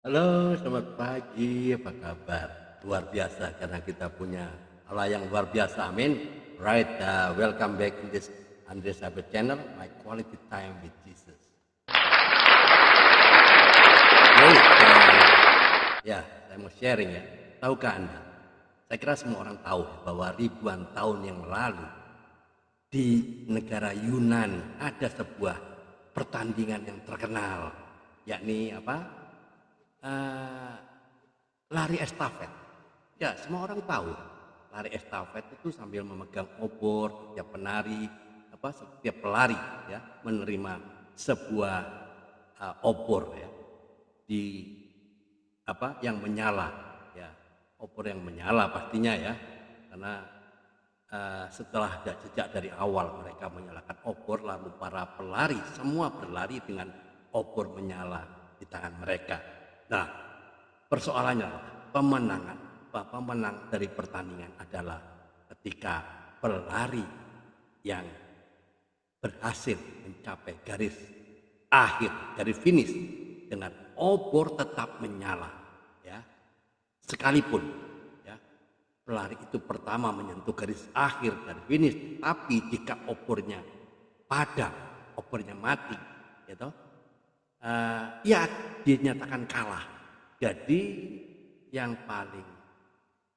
Halo, selamat pagi. Apa kabar? Luar biasa karena kita punya Allah yang luar biasa. Amin. Right, welcome back in this Andre Sabet channel, my quality time with Jesus. Baik, ya, saya mau sharing ya. Tahukah Anda? Saya kira semua orang tahu bahwa ribuan tahun yang lalu di negara Yunani ada sebuah pertandingan yang terkenal, yakni apa? Eh, Lari estafet. Ya, semua orang tahu. Lari estafet itu sambil memegang obor, setiap pelari ya menerima sebuah obor ya di yang menyala ya. Obor yang menyala pastinya ya. Karena setelah sejak dari awal mereka menyalakan obor, lalu para pelari semua berlari dengan obor menyala di tangan mereka. Nah, persoalannya pemenang dari pertandingan adalah ketika pelari yang berhasil mencapai garis akhir, garis finish dengan obor tetap menyala ya. Sekalipun ya pelari itu pertama menyentuh garis akhir dan finish, tapi jika obornya padam, obornya mati gitu, ya dinyatakan kalah. Jadi yang paling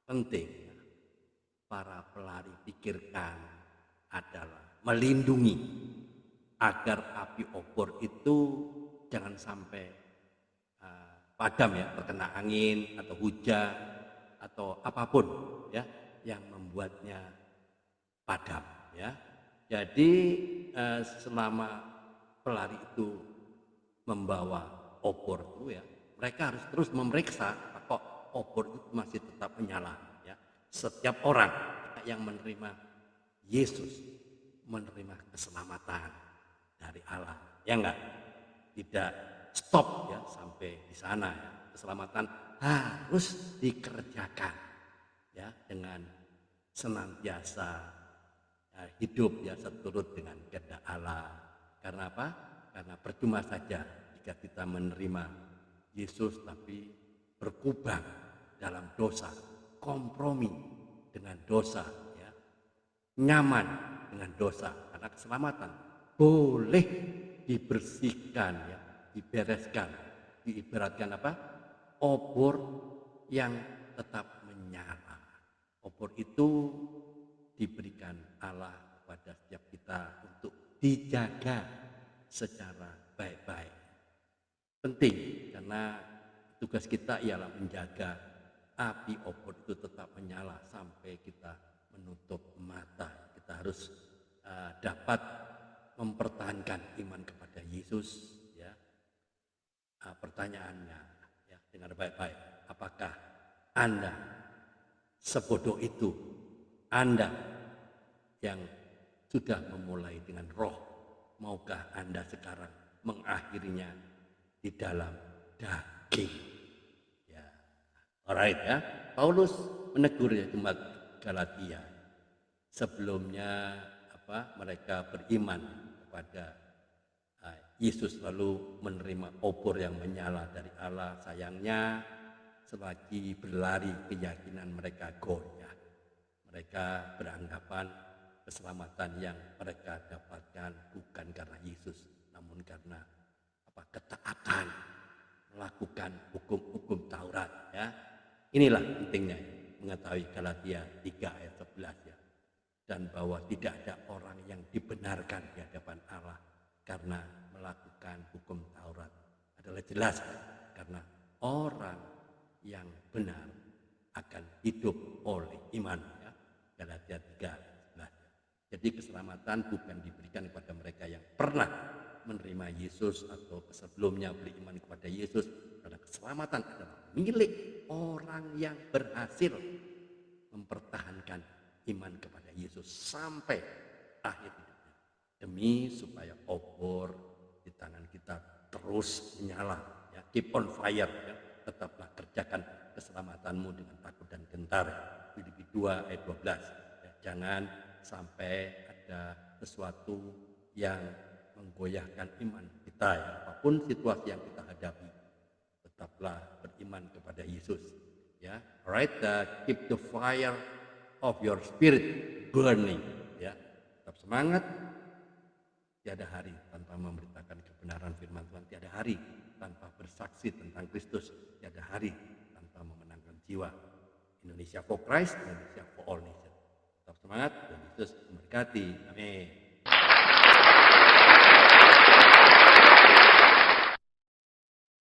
penting para pelari pikirkan adalah melindungi agar api obor itu jangan sampai padam ya, terkena angin atau hujan atau apapun ya yang membuatnya padam ya. Jadi selama pelari itu membawa obor itu ya, mereka harus terus memeriksa kok obor itu masih tetap menyala ya. Setiap orang yang menerima Yesus menerima keselamatan dari Allah. Ya enggak? Tidak stop ya sampai di sana ya. Keselamatan harus dikerjakan ya dengan senantiasa hidup ya seturut dengan kehendak Allah. Karena apa? Karena percuma saja jika kita menerima Yesus tapi berkubang dalam dosa, kompromi dengan dosa ya, nyaman dengan dosa. Karena keselamatan boleh dibersihkan ya, dibereskan, diibaratkan apa? Obor yang tetap menyala. Obor itu diberikan Allah kepada setiap kita untuk dijaga secara baik-baik. Penting karena tugas kita ialah menjaga api obor itu tetap menyala sampai kita menutup mata. Kita harus dapat mempertahankan iman kepada Yesus ya. Pertanyaannya ya, dengar baik-baik, apakah Anda sebodoh itu, Anda yang sudah memulai dengan roh, maukah Anda sekarang mengakhirinya di dalam daging? Ya, alright ya. Paulus menegur ya jemaat Galatia. Sebelumnya mereka beriman kepada Yesus lalu menerima obor yang menyala dari Allah. Sayangnya selagi berlari keyakinan mereka goyah. Mereka beranggapan keselamatan yang mereka dapatkan bukan karena Yesus, namun karena ketaatan melakukan hukum-hukum Taurat ya. Inilah pentingnya mengetahui Galatia 3 ayat 11 ya. Dan bahwa tidak ada orang yang dibenarkan di hadapan Allah karena melakukan hukum Taurat. Adalah jelas karena orang yang benar akan hidup oleh iman ya. Galatia 3 ayat 11. Jadi keselamatan bukan diberikan kepada mereka yang pernah menerima Yesus atau sebelumnya beriman kepada Yesus. Karena keselamatan adalah milik orang yang berhasil mempertahankan iman kepada Yesus sampai akhir hidupnya. Demi supaya obor di tangan kita terus menyala. Ya, keep on fire. Ya. Tetaplah kerjakan keselamatanmu dengan takut dan gentar. Filipi 2 ayat 12. Ya, jangan sampai ada sesuatu yang menggoyahkan iman kita ya. Apapun situasi yang kita hadapi, tetaplah beriman kepada Yesus. Ya, alright, keep the fire of your spirit burning. Ya, tetap semangat. Tiada hari tanpa memberitakan kebenaran firman Tuhan, tiada hari tanpa bersaksi tentang Kristus, tiada hari tanpa memenangkan jiwa. Indonesia for Christ, Indonesia for all nations. Tetap semangat, dan Yesus memberkati. Amin.